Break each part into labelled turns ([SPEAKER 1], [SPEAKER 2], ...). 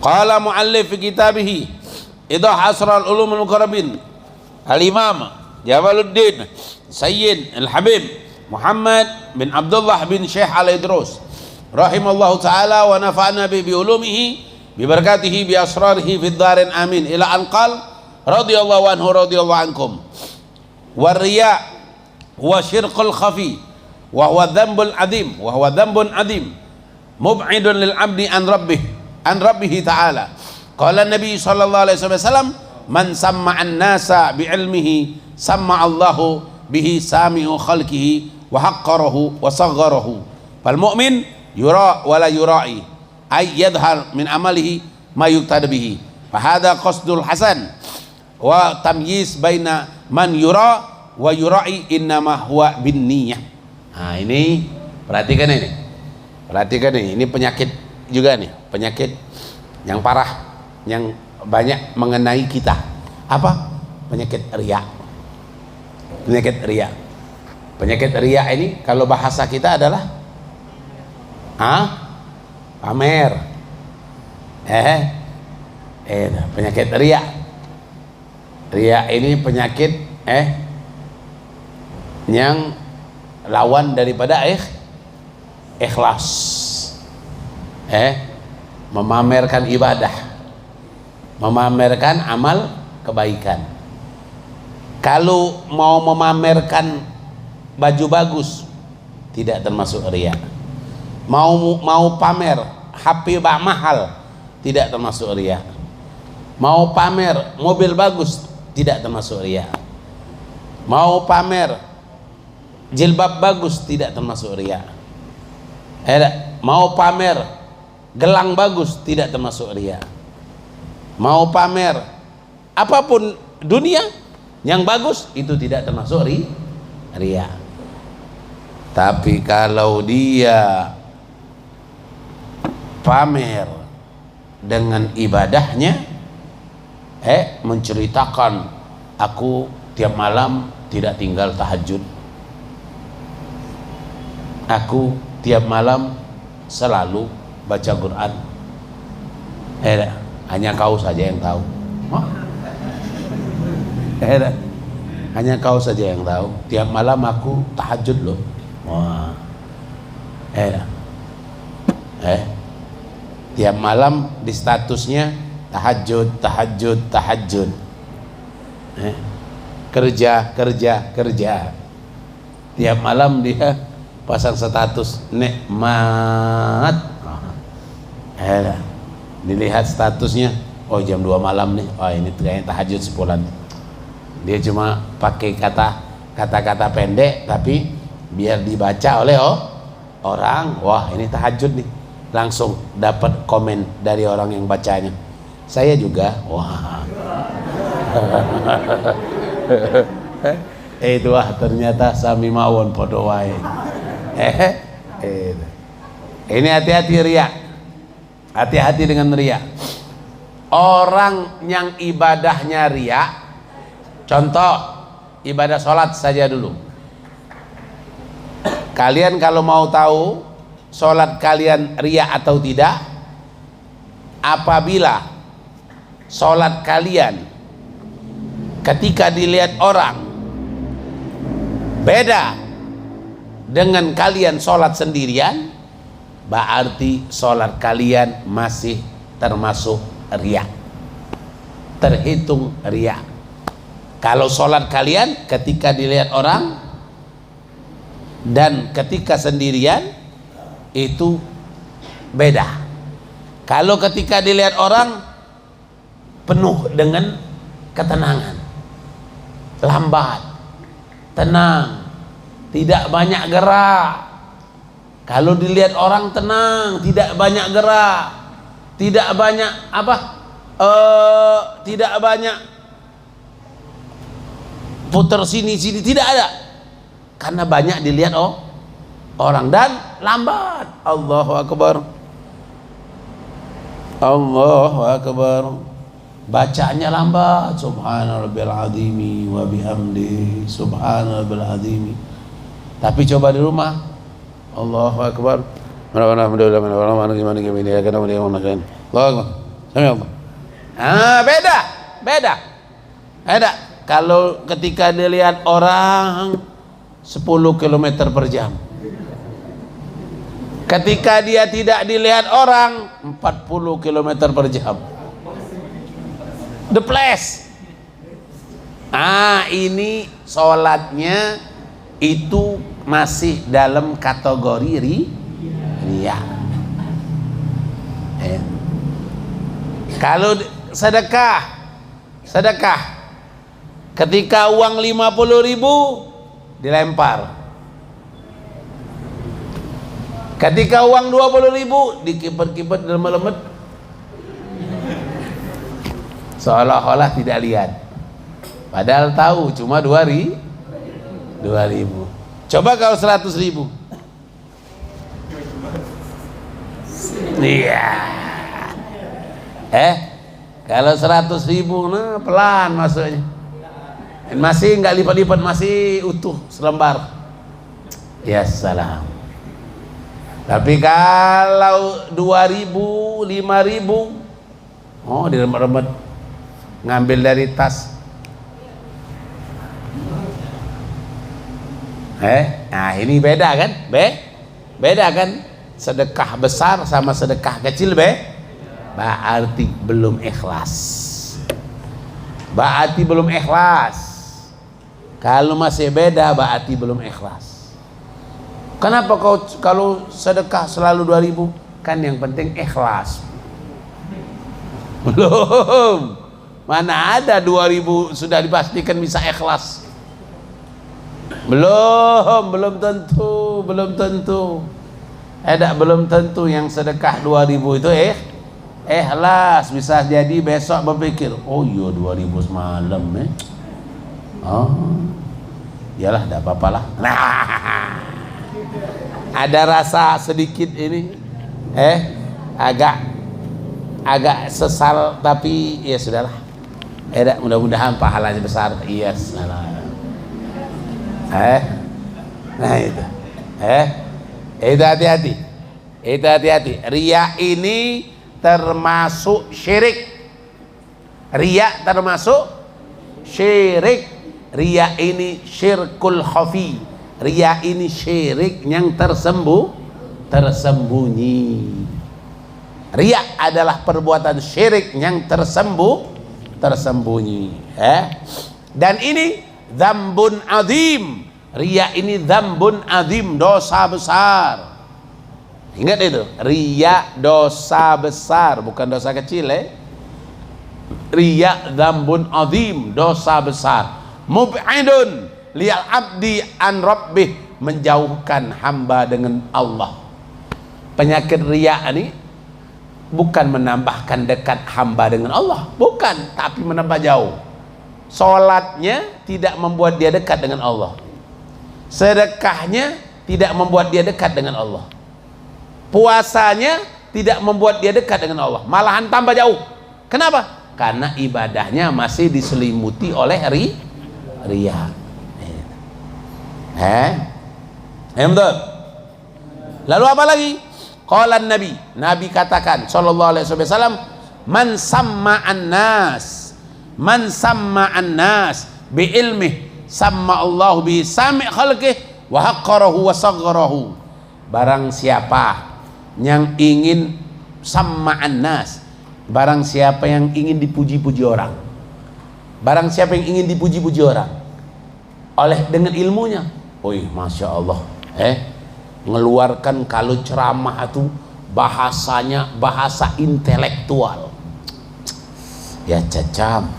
[SPEAKER 1] Qala muallif fi kitabih Idah Asrar Ulumul Muqarrabin Al-Imam Jamaluddin Sayyid Al-Habib Muhammad bin Abdullah bin Syekh Al-Idrus rahimallahu ta'ala wa nafa'na bi ulumihi bi barakatihi bi asrarihi fid darin amin ila an qal radhiyallahu anhu radhiyallahu ankum war-riya huwa syirqul khafi wa huwa dhanbun adim mub'idun lil 'abdi an rabbih ta'ala. Qala Nabi sallallahu alaihi wasallam man samma'an nasa bi ilmihi samma'allahu bihi sami'u khalqihi wa haqqarahu wa sagharahu. Fal mu'min yura wa la yura'i ay yadhhar min amalihi ma yuqtada bihi. Fa hadha qasdul hasan wa tamyiz baina man yura wa yura'i innama huwa bin niyyah. Nah, ini perhatikan ini. Perhatikan ini penyakit juga nih, penyakit yang parah yang banyak mengenai kita. Apa? Penyakit riya. Penyakit riya. Penyakit riya ini kalau bahasa kita adalah pamer. Penyakit riya. Riya ini penyakit yang lawan daripada ikhlas. Memamerkan ibadah, memamerkan amal kebaikan. Kalau mau memamerkan baju bagus tidak termasuk riya. Mau pamer HP mahal tidak termasuk riya. Mau pamer mobil bagus tidak termasuk riya. Mau pamer jilbab bagus tidak termasuk riya. Mau pamer gelang bagus tidak termasuk riya. Mau pamer apapun dunia yang bagus itu tidak termasuk riya. Tapi kalau dia pamer dengan ibadahnya, menceritakan aku tiap malam tidak tinggal tahajud, aku tiap malam selalu baca Quran, hanya kau saja yang tahu. Hanya kau saja yang tahu. Tiap malam aku tahajud loh. Tiap malam di statusnya tahajud. Kerja. Tiap malam dia pasang status nikmat. Dilihat statusnya, oh jam 2 malam nih, oh ini kayaknya tahajud sebulan. Dia cuma pakai kata-kata pendek tapi biar dibaca oleh orang, wah ini tahajud nih, langsung dapat komen dari orang yang bacanya. Saya juga, wah itu ternyata sami mawon podo wae. Ini hati-hati riya. Hati-hati dengan riya. Orang yang ibadahnya riya, contoh ibadah sholat saja dulu. Kalian kalau mau tahu sholat kalian riya atau tidak, apabila sholat kalian ketika dilihat orang beda dengan kalian sholat sendirian, berarti sholat kalian masih termasuk riya, terhitung riya. Kalau sholat kalian ketika dilihat orang dan ketika sendirian itu beda. Kalau ketika dilihat orang penuh dengan ketenangan, lambat, tenang, tidak banyak gerak. Kalau dilihat orang tenang, tidak banyak gerak, tidak banyak tidak banyak putar sini tidak ada, karena banyak dilihat orang dan lambat. Allahu Akbar, Allahu Akbar, bacanya lambat. Subhanallahil azimi wa bihamdi subhanallahil azimi. Tapi coba di rumah, Allahu Akbar. Allahu Akbar. Demi Allah. Beda, beda. Beda. Kalau ketika dilihat orang 10 km per jam. Ketika dia tidak dilihat orang 40 km per jam. The place. Ini sholatnya itu masih dalam kategori riya. Kalau sedekah, ketika uang 50.000 dilempar, ketika uang 20.000 dikipet-kipet lemet-lemet, seolah-olah tidak lihat, padahal tahu cuma 2.000. Coba kalau 100.000. Iya. Kalau 100.000, nah pelan masuknya. Masih nggak lipat-lipat, masih utuh selembar. Ya salam. Tapi kalau 2.000, 5.000, oh diremet-remet, ngambil dari tas. Nah ini beda kan? Beda kan? Sedekah besar sama sedekah kecil berarti belum ikhlas. Berarti belum ikhlas. Kalau masih beda berarti belum ikhlas. Kenapa kalau sedekah selalu 2.000? Kan yang penting ikhlas. Belum. Mana ada 2.000 sudah dipastikan bisa ikhlas? Belum tentu. Belum tentu yang sedekah 2.000 itu ikhlas. Bisa jadi besok berpikir, oh iya 2.000 semalam iyalah tidak apa-apa lah. Nah, ada rasa sedikit ini agak sesal, tapi ya sudahlah. Mudah-mudahan pahalanya besar. Iya salah. Nah itu. Itu hati-hati. Riya ini termasuk syirik. Riya ini syirkul khafi. Riya ini syirik yang tersembunyi. Riya adalah perbuatan syirik yang tersembunyi. Dan ini dzambun azim. Riya ini dzambun azim, dosa besar. Ingat itu, riya dosa besar, bukan dosa kecil. Riya dzambun azim, dosa besar. Mub'idun liyal abdi an rabbih, menjauhkan hamba dengan Allah. Penyakit riya ini bukan menambahkan dekat hamba dengan Allah, bukan, tapi menambah jauh. Salatnya tidak membuat dia dekat dengan Allah. Sedekahnya tidak membuat dia dekat dengan Allah. Puasanya tidak membuat dia dekat dengan Allah, malahan tambah jauh. Kenapa? Karena ibadahnya masih diselimuti oleh riya. Betul. Lalu apa lagi? Qala Nabi katakan sallallahu alaihi wasallam, man samma'an nas bi ilmih sama Allah bi sami' khalqih wa haqqarahu wa sagharahu. Barang siapa yang ingin samma'an nas, barang siapa yang ingin dipuji-puji orang, barang siapa yang ingin dipuji-puji orang oleh dengan ilmunya, masya Allah, ngeluarkan kalau ceramah itu bahasanya bahasa intelektual, ya cacam.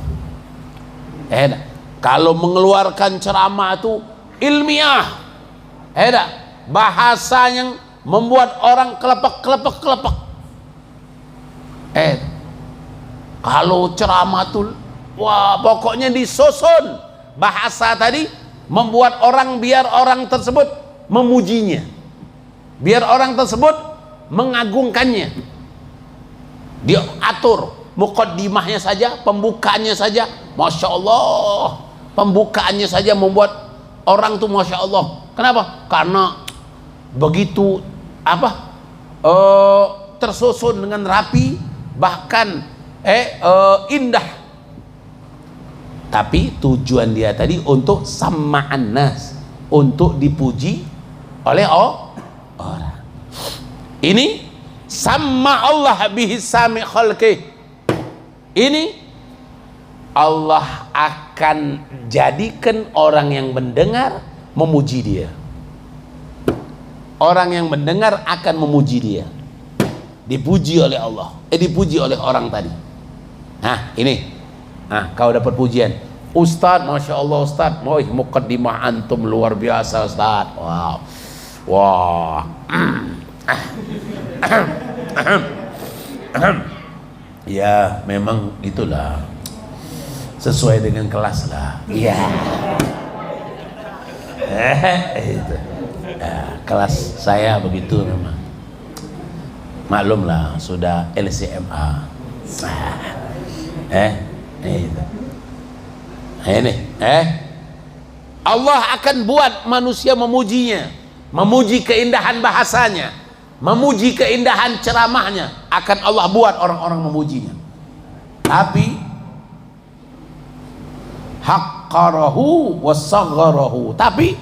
[SPEAKER 1] Kalau mengeluarkan ceramah itu ilmiah, bahasa yang membuat orang kelepek. Kalau ceramah itu, wah pokoknya disusun bahasa tadi, membuat orang, biar orang tersebut memujinya, biar orang tersebut mengagungkannya. Dia atur muqaddimahnya saja, pembukaannya saja, masya Allah, pembukaannya saja membuat orang tuh masya Allah. Kenapa? Karena begitu tersusun dengan rapi, bahkan indah, tapi tujuan dia tadi untuk sama'an nas, untuk dipuji oleh orang. Ini sama Allah bihi sami khalqih. Ini Allah akan jadikan orang yang mendengar memuji dia. Orang yang mendengar akan memuji dia, dipuji oleh Allah, dipuji oleh orang tadi. Nah ini, kau dapat pujian, Ustadz, masya Allah Ustadz, muqaddimah antum luar biasa Ustadz. Wow, wah, ya memang itulah, sesuai dengan kelas lah. Iya. Itu. Kelas saya begitu memang. Maklumlah sudah LCMA. Itu. Ini, Allah akan buat manusia memujinya, memuji keindahan bahasanya, memuji keindahan ceramahnya, akan Allah buat orang-orang memujinya. Tapi haqqarahu wasagharahu, tapi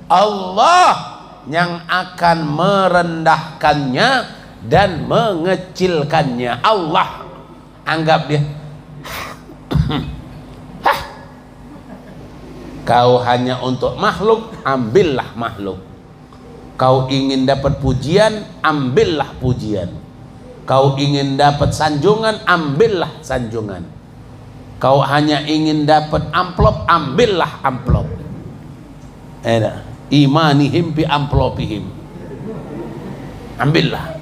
[SPEAKER 1] Allah yang akan merendahkannya dan mengecilkannya. Allah anggap dia kau hanya untuk makhluk, ambillah makhluk. Kau ingin dapat pujian, ambillah pujian. Kau ingin dapat sanjungan, ambillah sanjungan. Kau hanya ingin dapat amplop, ambillah amplop. Imanihim bi amplopihim, ambillah.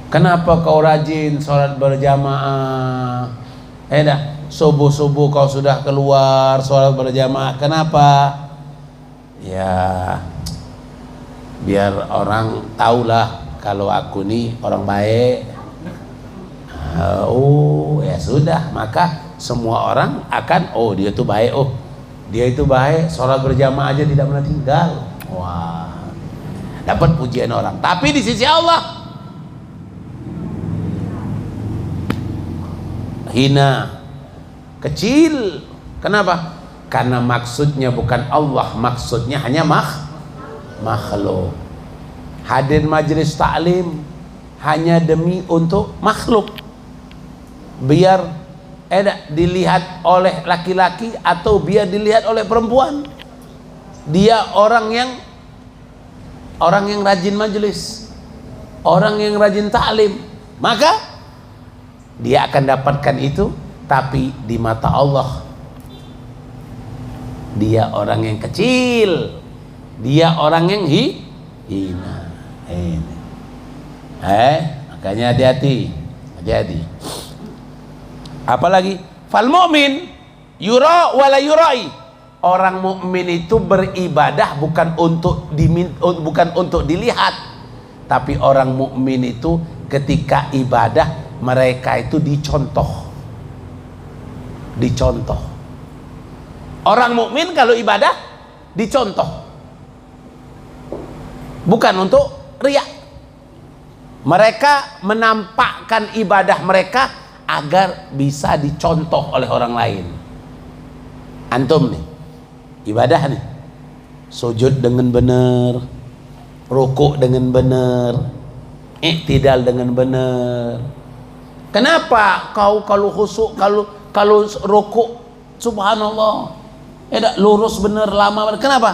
[SPEAKER 1] Kenapa kau rajin sholat berjamaah? Subuh-subuh kau sudah keluar sholat berjamaah. Kenapa? Ya biar orang tahulah kalau aku nih orang baik. Ya sudah, maka semua orang akan, dia tuh baik, dia itu baik, sholat berjamaah aja tidak pernah tinggal. Wah, dapat pujian orang. Tapi di sisi Allah hina, kecil. Kenapa? Karena maksudnya bukan Allah, maksudnya hanya makhluk. Hadir majelis taklim hanya demi untuk makhluk, biar dilihat oleh laki-laki atau biar dilihat oleh perempuan. Dia orang yang rajin majelis, orang yang rajin taklim, maka dia akan dapatkan itu. Tapi di mata Allah dia orang yang kecil, dia orang yang hina. Makanya hati-hati. Apalagi fal mu'min yura wala yurai. Orang mukmin itu beribadah bukan untuk dilihat, tapi orang mukmin itu ketika ibadah mereka itu dicontoh. Orang mukmin kalau ibadah dicontoh, bukan untuk riya. Mereka menampakkan ibadah mereka agar bisa dicontoh oleh orang lain. Antum nih ibadah nih, sujud dengan benar, rukuk dengan benar, iktidal dengan benar. Kenapa kau kalau khusuk, kalau rukuk subhanallah lurus benar, lama benar. Kenapa?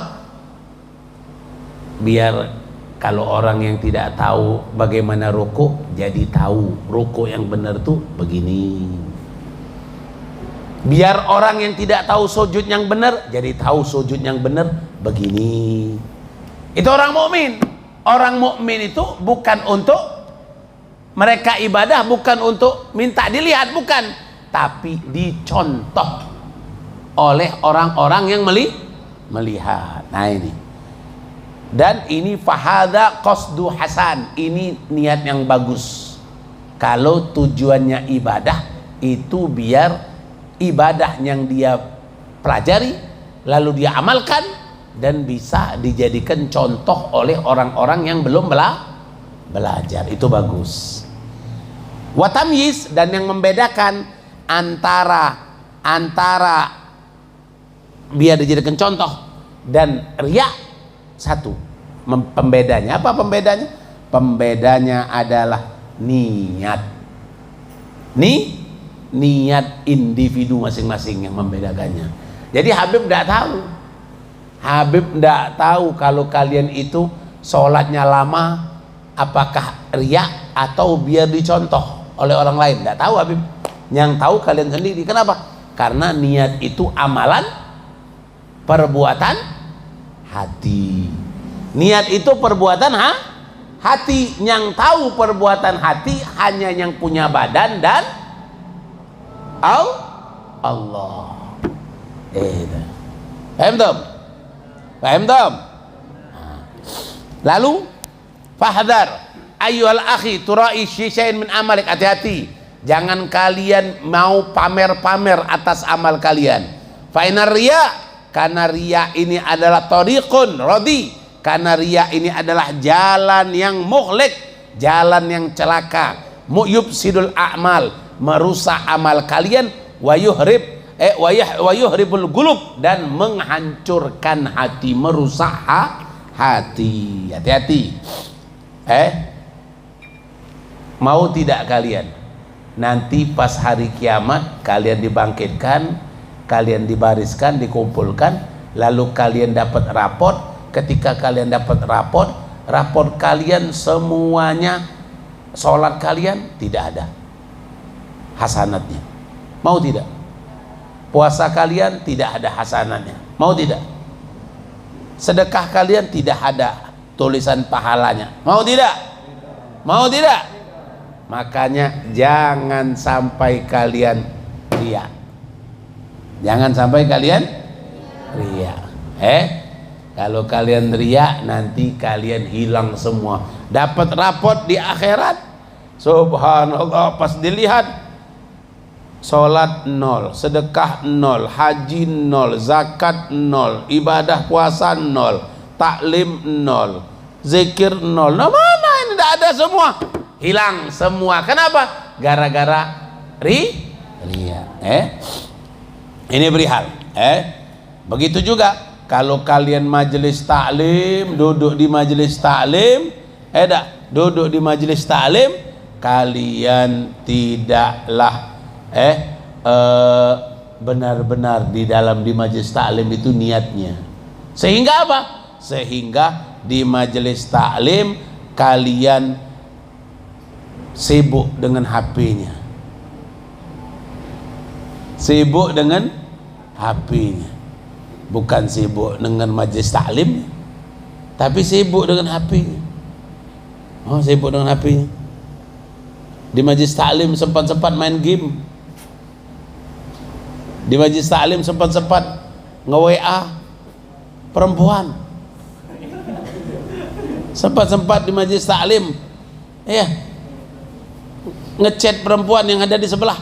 [SPEAKER 1] Biar kalau orang yang tidak tahu bagaimana rukuk, jadi tahu rukuk yang benar tuh begini. Biar orang yang tidak tahu sujud yang benar, jadi tahu sujud yang benar begini. Itu orang mukmin. Orang mukmin itu bukan untuk mereka ibadah, bukan untuk minta dilihat, bukan, tapi dicontoh oleh orang-orang yang melihat. Nah ini. Dan ini fahadha qasdu hasan, ini niat yang bagus. Kalau tujuannya ibadah itu biar ibadah yang dia pelajari lalu dia amalkan dan bisa dijadikan contoh oleh orang-orang yang belum belajar, itu bagus. Wa tamyiz, dan yang membedakan antara biar dijadikan contoh dan riya satu. Pembedanya apa? Pembedanya adalah niat. Niat individu masing-masing yang membedakannya. Jadi Habib tidak tahu kalau kalian itu sholatnya lama apakah riya atau biar dicontoh oleh orang lain. Tidak tahu Habib. Yang tahu kalian sendiri. Kenapa? Karena niat itu amalan perbuatan hati. Niat itu perbuatan hati. Yang tahu perbuatan hati hanya yang punya badan dan Allah. Paham tom? Lalu fahdar ayyuhal akhi turai syai'an min amalik, hati-hati jangan kalian mau pamer-pamer atas amal kalian. Fa innar riya, karena riya ini adalah tariqun radi, karena riya ini adalah jalan yang muhlik, jalan yang celaka, yufsidul a'mal, merusak amal kalian, wa yuhribul qulub, dan menghancurkan hati, merusak hati. Hati-hati. Mau tidak kalian nanti pas hari kiamat kalian dibangkitkan, kalian dibariskan, dikumpulkan, lalu kalian dapat raport. Ketika kalian dapat raport kalian semuanya, sholat kalian tidak ada hasanatnya. Mau tidak? Puasa kalian tidak ada hasanatnya. Mau tidak? Sedekah kalian tidak ada tulisan pahalanya. Mau tidak? Mau tidak? Makanya jangan sampai kalian riya. Jangan sampai kalian riya. Kalau kalian riya nanti kalian hilang semua. Dapat raport di akhirat, subhanallah, pas dilihat sholat 0, sedekah 0, haji 0, zakat 0, ibadah puasa 0, taklim 0, zikir 0. Nah mana ini? Tidak ada semua, hilang semua. Kenapa? Gara-gara riya. Ini perihal. Begitu juga kalau kalian majelis taklim, duduk di majelis taklim, duduk di majelis taklim, kalian tidaklah benar-benar di majelis taklim itu niatnya. Sehingga apa? Sehingga di majelis taklim kalian sibuk dengan HP-nya. Sibuk dengan HP-nya. Bukan sibuk dengan majelis taklim, tapi sibuk dengan HP-nya. Oh, sibuk dengan HP-nya. Di majelis taklim sempat-sempat main game. Di majelis taklim sempat-sempat nge-WA perempuan. Sempat-sempat di majelis taklim ngechat perempuan yang ada di sebelah.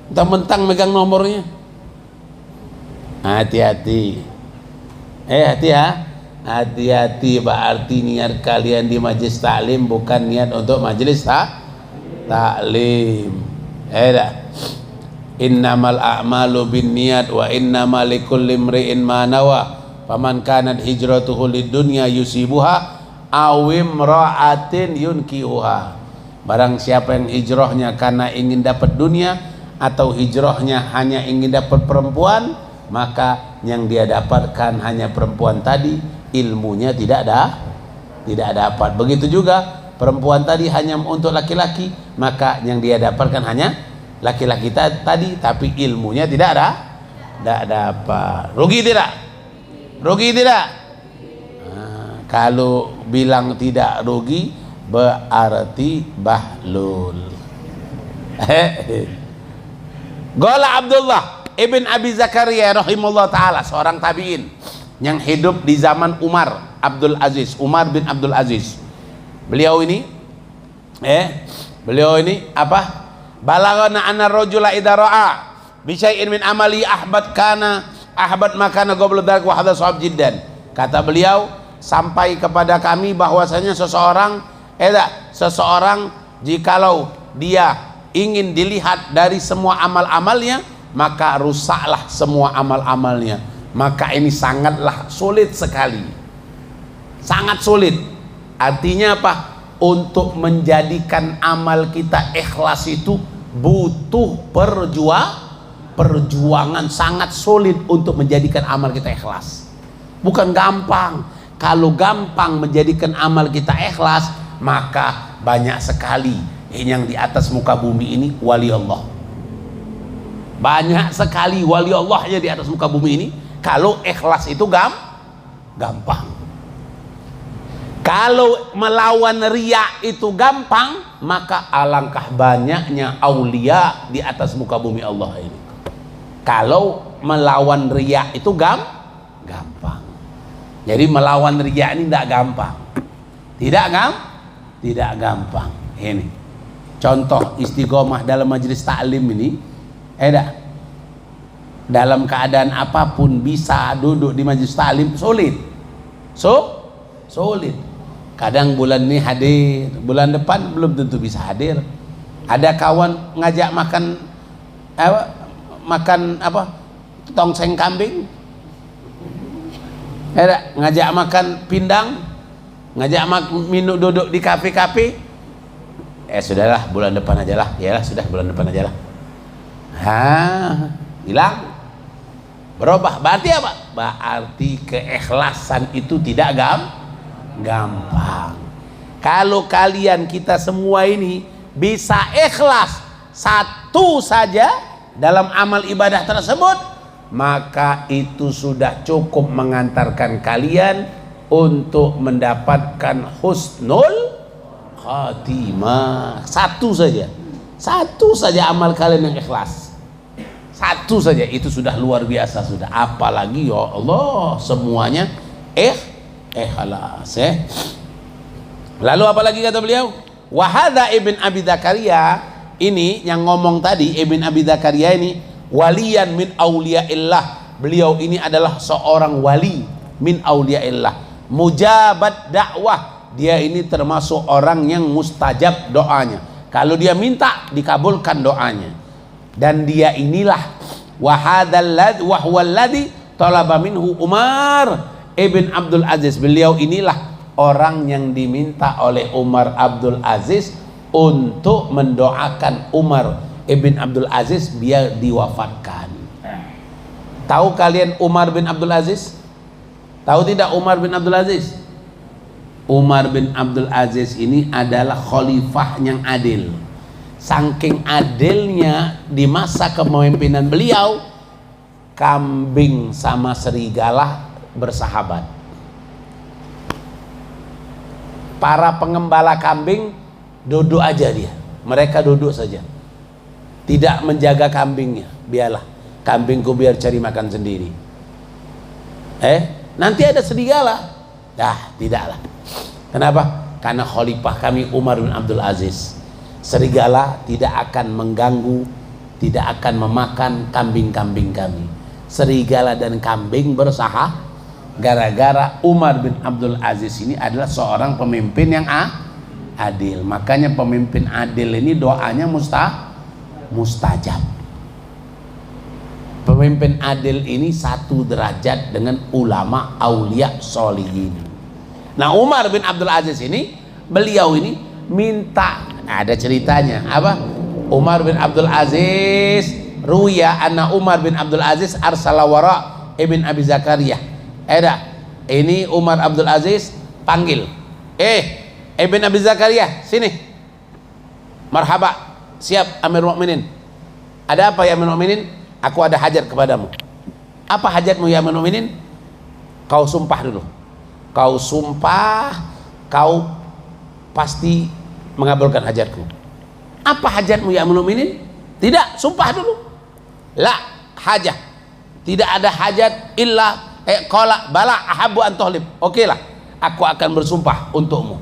[SPEAKER 1] Mentang-mentang megang nomornya. Hati-hati. Hati-hati, berarti niat kalian di majelis taklim bukan niat untuk majelis taklim. Innamal a'malu binniyat wa innamal likulli imri'in ma nawa. Faman kanat hijratuhu lidunya yusibuha aw imra'atin yunkihuha. Barang siapa yang hijrahnya karena ingin dapat dunia atau hijrahnya hanya ingin dapat perempuan, maka yang dia dapatkan hanya perempuan tadi, ilmunya tidak dapat. Begitu juga perempuan tadi hanya untuk laki-laki, maka yang dia dapatkan hanya laki-laki tadi, tapi ilmunya tidak dapat. Rugi tidak? Kalau bilang tidak rugi berarti bahlul. Qala Abdullah ibn Abi Zakaria rahimahullah ta'ala, seorang tabi'in yang hidup di zaman Umar bin Abdul Aziz. Beliau ini apa? Balagana anna rajula idza ra'a bi syai'in min amali ahbad makana qabla dzalik wa hadha sahab jiddan. Kata beliau, sampai kepada kami bahwasanya seseorang Seseorang jikalau dia ingin dilihat dari semua amal-amalnya, maka rusaklah semua amal-amalnya. Maka ini sangatlah sulit sekali, sangat sulit. Artinya apa? Untuk menjadikan amal kita ikhlas itu butuh perjuangan, sangat sulit untuk menjadikan amal kita ikhlas. Bukan gampang. Kalau gampang menjadikan amal kita ikhlas, maka banyak sekali yang di atas muka bumi ini wali Allah. Banyak sekali wali Allahnya di atas muka bumi ini. Kalau ikhlas itu gampang. Kalau melawan riya itu gampang, maka alangkah banyaknya aulia di atas muka bumi Allah ini. Kalau melawan riya itu gampang. Jadi melawan riya ini tidak gampang. Tidak gampang. Ini contoh istiqomah dalam majelis taklim ini. Dalam keadaan apapun bisa duduk di majelis taklim, sulit. Sulit. Kadang bulan ini hadir, bulan depan belum tentu bisa hadir. Ada kawan ngajak makan tongseng kambing, ngajak makan pindang, ngajak minum duduk di kafe-kafe. Sudahlah bulan depan aja lah. Sudah bulan depan aja lah. Hilang, berubah. Berarti apa? Berarti keikhlasan itu tidak gampang. Kalau kita semua ini bisa ikhlas satu saja dalam amal ibadah tersebut, maka itu sudah cukup mengantarkan kalian untuk mendapatkan husnul khatimah. Satu saja amal kalian yang ikhlas, satu saja, itu sudah luar biasa sudah. Apalagi ya Allah semuanya ikhlas. Lalu apalagi kata beliau? Wahada ibn Abi Zakaria, ini yang ngomong tadi ibn Abi Zakaria ini waliyan min auliyaillah. Beliau ini adalah seorang wali min auliyaillah, mujabat dakwah. Dia ini termasuk orang yang mustajab doanya. Kalau dia minta dikabulkan doanya. Dan dia inilah wahwalladzi talaba minhu Umar ibn Abdul Aziz. Beliau inilah orang yang diminta oleh Umar Abdul Aziz untuk mendoakan Umar ibn Abdul Aziz biar diwafatkan. Tahu kalian Umar bin Abdul Aziz? Tahu tidak Umar bin Abdul Aziz? Umar bin Abdul Aziz ini adalah khalifah yang adil. Saking adilnya di masa kepemimpinan beliau, kambing sama serigala bersahabat. Para pengembala kambing duduk aja dia. Mereka duduk saja. Tidak menjaga kambingnya. Biarlah kambingku biar cari makan sendiri. Nanti ada serigala. Tidaklah. Kenapa? Karena khalifah kami Umar bin Abdul Aziz. Serigala tidak akan mengganggu, tidak akan memakan kambing-kambing kami. Serigala dan kambing bersahabat gara-gara Umar bin Abdul Aziz ini adalah seorang pemimpin yang adil. Makanya pemimpin adil ini doanya mustajab. Pemimpin adil ini satu derajat dengan ulama aulia solihin. Nah, Umar bin Abdul Aziz ini, beliau ini minta, ada ceritanya apa? Umar bin Abdul Aziz ruya anna Umar bin Abdul Aziz arsala wara ibn Abi Zakaria. Ini Umar Abdul Aziz panggil, ibn Abi Zakaria sini. Marhaba, siap Amir Mukminin. Ada apa ya Amir Mukminin? Aku ada hajat kepadamu. Apa hajatmu ya Amir Mukminin? Kau sumpah dulu. Kau sumpah, kau pasti mengabulkan hajatku. Apa hajatmu ya Amir Mukminin? Tidak, sumpah dulu. La hajat. Tidak ada hajat illa qala bala ahabbu an tuhlib. Okelah, aku akan bersumpah untukmu.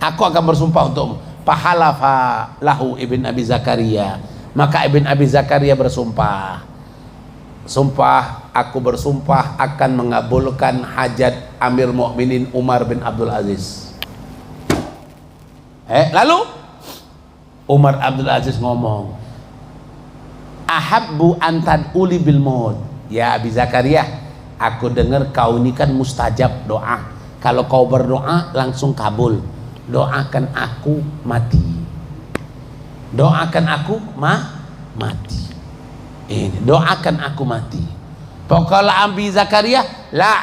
[SPEAKER 1] Aku akan bersumpah untukmu. Fahalafa lahu ibn Abi Zakaria. Maka ibn Abi Zakaria bersumpah. Sumpah, aku bersumpah akan mengabulkan hajat Amir Mukminin Umar bin Abdul Aziz. Lalu Umar Abdul Aziz ngomong, ahabbu antad uli bil maut. Ya Abi Zakaria, aku dengar kau ini kan mustajab doa. Kalau kau berdoa langsung kabul. Doakan aku mati. Doakan aku mati. Ini doakan aku mati. Pokoknya Abi Zakaria, la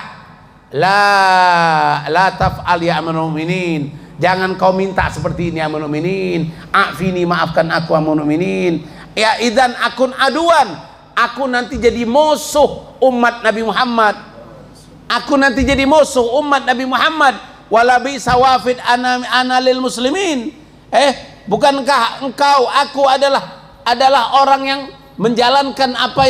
[SPEAKER 1] taf'al ya amirul mu'minin. Jangan kau minta seperti ini ya amirul mu'minin. Afini, maafkan aku ya amirul mu'minin. Ya idzan akun aduan, aku nanti jadi musuh umat Nabi Muhammad. Aku nanti jadi musuh umat Nabi Muhammad. Wala bi sawafid ana lil muslimin. Bukankah aku adalah orang yang menjalankan apa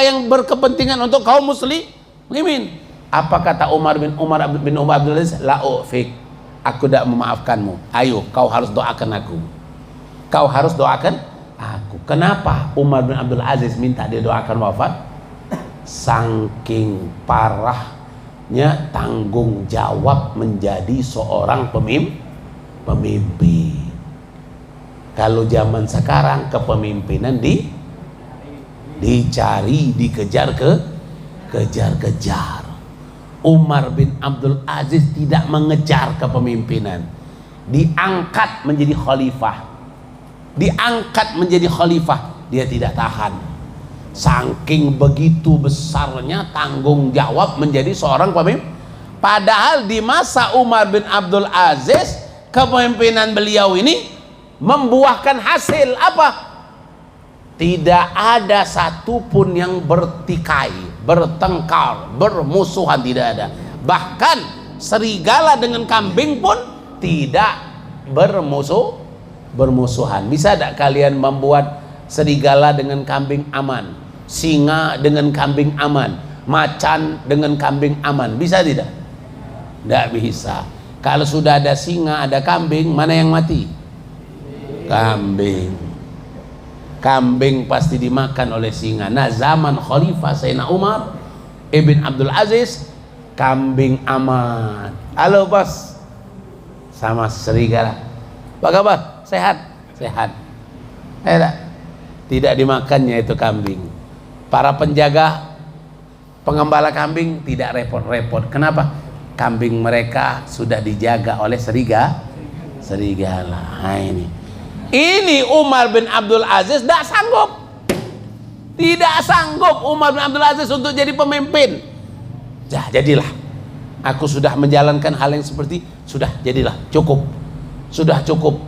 [SPEAKER 1] yang berkepentingan untuk kaum muslimin. Apa kata Umar bin Abdul Aziz? La ufik, aku tidak memaafkanmu. Ayo, kau harus doakan aku. Kau harus doakan aku. Kenapa Umar bin Abdul Aziz minta dia doakan wafat? Saking parahnya tanggung jawab menjadi seorang pemimpin. Kalau zaman sekarang kepemimpinan dicari, kejar. Umar bin Abdul Aziz tidak mengejar kepemimpinan, diangkat menjadi khalifah. Dia tidak tahan, saking begitu besarnya tanggung jawab menjadi seorang pemimpin. Padahal di masa Umar bin Abdul Aziz, kepemimpinan beliau ini membuahkan hasil apa? Tidak ada satupun yang bertikai, bertengkar, bermusuhan, tidak ada. Bahkan serigala dengan kambing pun tidak bermusuhan. Bisa tidak kalian membuat serigala dengan kambing aman, singa dengan kambing aman, macan dengan kambing aman? Bisa tidak? Tidak bisa. Kalau sudah ada singa, ada kambing, mana yang mati? Kambing pasti dimakan oleh singa. Nah, zaman Khalifah Sayyidina Umar Ibn Abdul Aziz, kambing aman. Halo bos, sama serigala. Apa kabar? Sehat? Tidak dimakannya itu kambing. Para penjaga, pengembala kambing tidak repot-repot. Kenapa? Kambing mereka sudah dijaga oleh serigala. Nah, ini Umar bin Abdul Aziz tidak sanggup Umar bin Abdul Aziz untuk jadi pemimpin. Jadilah, aku sudah menjalankan hal yang seperti, jadilah, cukup,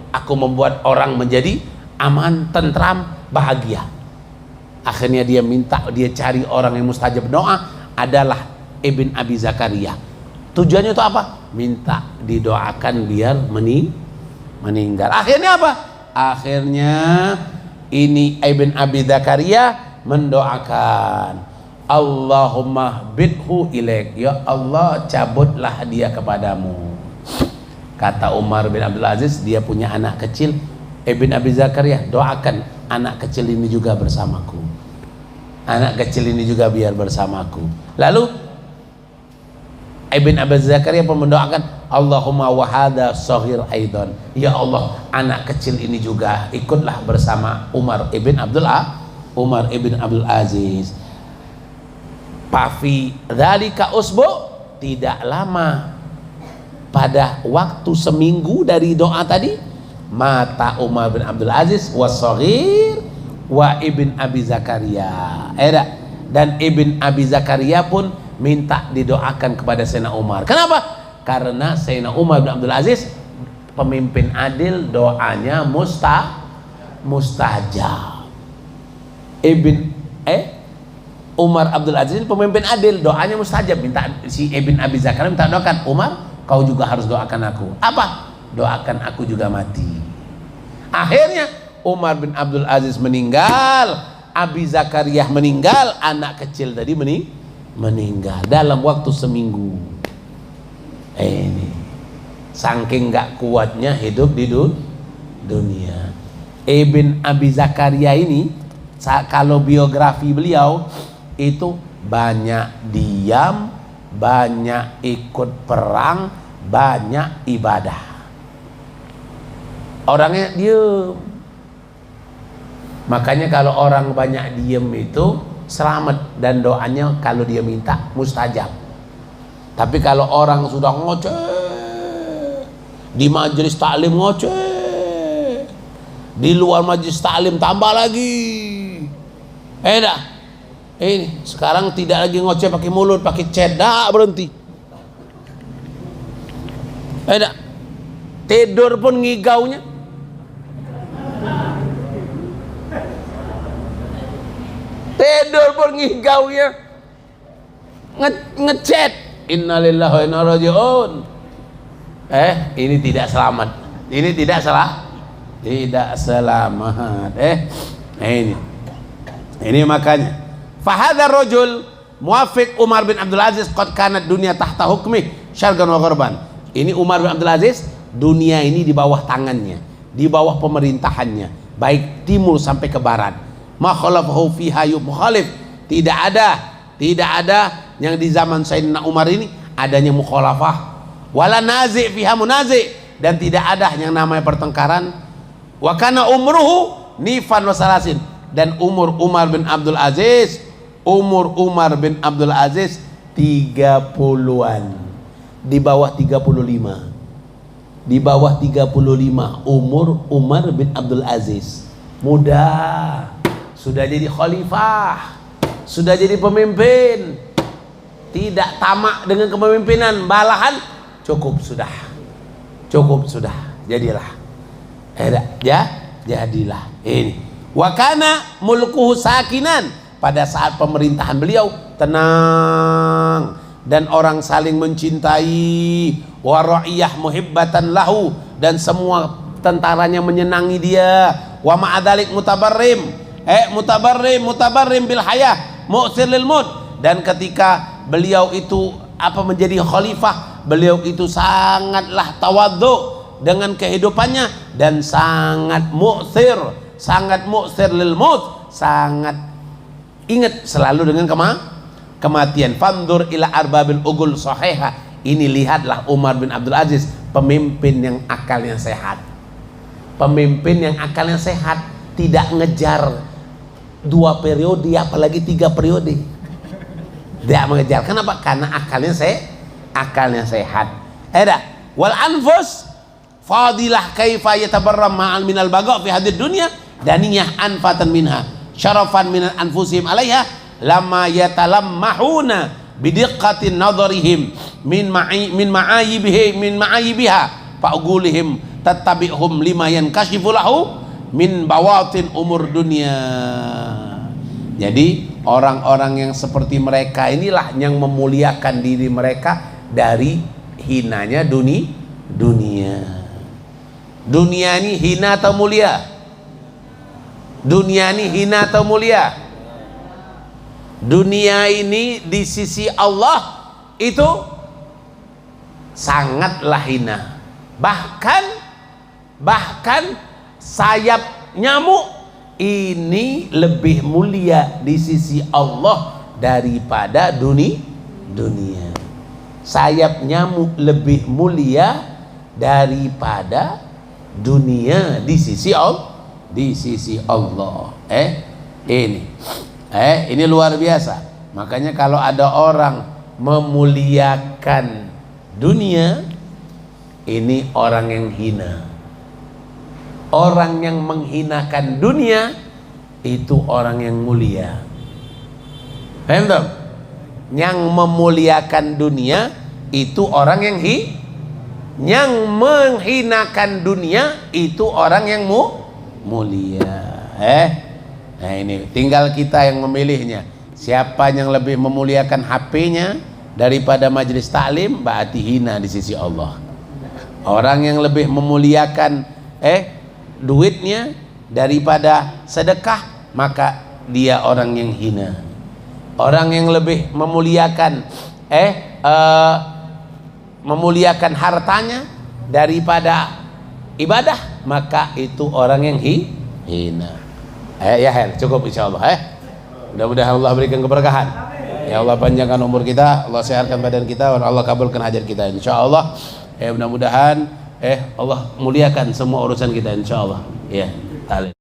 [SPEAKER 1] aku membuat orang menjadi aman, tentram, bahagia. Akhirnya dia cari orang yang mustajab doa, adalah Ibn Abi Zakaria. Tujuannya itu apa? Minta didoakan biar meninggal. Akhirnya apa? Akhirnya ini Ibn Abi Zakaria mendoakan, Allahumma bidhu ilaik, ya Allah cabutlah dia kepadamu. Kata Umar bin Abdul Aziz, dia punya anak kecil, Ibn Abi Zakaria, doakan anak kecil ini juga bersamaku, anak kecil ini juga biar bersamaku. Lalu Ibn Abi Zakaria pun mendoakan, Allahumma wahada sohir aidan, ya Allah anak kecil ini juga ikutlah bersama Umar ibn Abdul Aziz. Pafi dzalika usbu, tidak lama, pada waktu seminggu dari doa tadi, mata Umar bin Abdul Aziz was-soghir wa Ibn Abi Zakaria. Dan Ibn Abi Zakaria pun minta didoakan kepada Sayyidina Umar. Kenapa? Karena Sayyidina Umar bin Abdul Aziz pemimpin adil, doanya mustajab. Umar Abdul Aziz pemimpin adil, doanya mustajab. Minta si Ibn Abi Zakaria minta doakan, Umar kau juga harus doakan aku. Apa? Doakan aku juga mati. Akhirnya Umar bin Abdul Aziz meninggal, Abi Zakaria meninggal, anak kecil tadi meninggal dalam waktu seminggu. Ini saking gak kuatnya hidup di dunia. Ibn Abi Zakaria ini, kalau biografi beliau itu banyak diam, banyak ikut perang, banyak ibadah. orangnya diem. Makanya kalau orang banyak diem itu selamat, dan doanya kalau dia minta mustajab. Tapi kalau orang sudah ngoceh di majelis taklim, ngoceh di luar majelis taklim tambah lagi, dah ini sekarang tidak lagi ngoceh pakai mulut, pakai chat, dah berhenti. Dah tidur pun ngigaunya. Tidur pun ngigaunya ngechat innalillahi wa inna ilaihi raji'un. Ini tidak selamat. Ini tidak selamat. Ini makanya fahadha rajul muwafiq Umar bin Abdul Aziz qad kanat dunia tahta hukmi syarqan wa gharban. Ini Umar bin Abdul Aziz, dunia ini di bawah tangannya, di bawah pemerintahannya, baik timur sampai ke barat. Ma khalafahu fiha mukhalif. Tidak ada yang di zaman Sayyidina Umar ini adanya mukhalafah, wala nazi fiha munazi, dan tidak ada yang namanya pertengkaran. Wa kana umruhu nifan wa salasin, dan umur Umar bin Abdul Aziz 30-an, di bawah 35. Di bawah 35 umur Umar bin Abdul Aziz. Muda, sudah jadi khalifah, sudah jadi pemimpin, tidak tamak dengan kepemimpinan, malahan cukup sudah, jadilah, jadilah ini. Wakana mulkuhu sakinan, pada saat pemerintahan beliau tenang dan orang saling mencintai, wa ra'iyah muhibbatan lahu, dan semua tentaranya menyenangi dia, wa ma'adalik mutabarrim bil hayah mu'sir lil maut, dan ketika beliau itu menjadi khalifah, beliau itu sangatlah tawadhu dengan kehidupannya, dan sangat mu'sir lil maut, sangat ingat selalu dengan kematian. Fandur ila arbabil ugul sahihah. Ini lihatlah Umar bin Abdul Aziz, pemimpin yang akalnya sehat. Pemimpin yang akalnya sehat, tidak ngejar 2 periode apalagi 3 periode. Tidak mengejar. Kenapa? Karena akalnya sehat. Wal anfus fadilah kaifa yatabarram ma'al minal baga' fi hadid dunya daniyah anfatan minha syarafan minal anfusihim alaiha lama yatalammahuna bidiqqatin nadharihim min ma'ayibiha fa'ugulihim tattabi'hum lima yankashifu lahu min bawatin umur dunia. Jadi orang-orang yang seperti mereka inilah yang memuliakan diri mereka dari hinanya dunia. Dunia ini hina atau mulia? Dunia ini hina atau mulia? Dunia ini di sisi Allah itu sangatlah hina. Bahkan sayap nyamuk ini lebih mulia di sisi Allah daripada dunia. Sayap nyamuk lebih mulia daripada dunia di sisi Allah. Ini luar biasa. Makanya kalau ada orang memuliakan dunia, ini orang yang hina. Orang yang menghinakan dunia itu orang yang mulia. Paham tak? Yang memuliakan dunia itu orang yang menghinakan dunia itu orang yang mulia. Nah ini tinggal kita yang memilihnya. Siapa yang lebih memuliakan HP-nya daripada majelis taklim, berarti hina di sisi Allah. Orang yang lebih memuliakan duitnya daripada sedekah, maka dia orang yang hina. Orang yang lebih memuliakan memuliakan hartanya daripada ibadah, maka itu orang yang hina. Cukup insyaallah. Mudah-mudahan Allah berikan keberkahan. Ya Allah panjangkan umur kita, Allah sehatkan badan kita, dan Allah kabulkan hajat kita insyaallah. Mudah-mudahan Allah muliakan semua urusan kita insyaallah. Ya, ta'ala.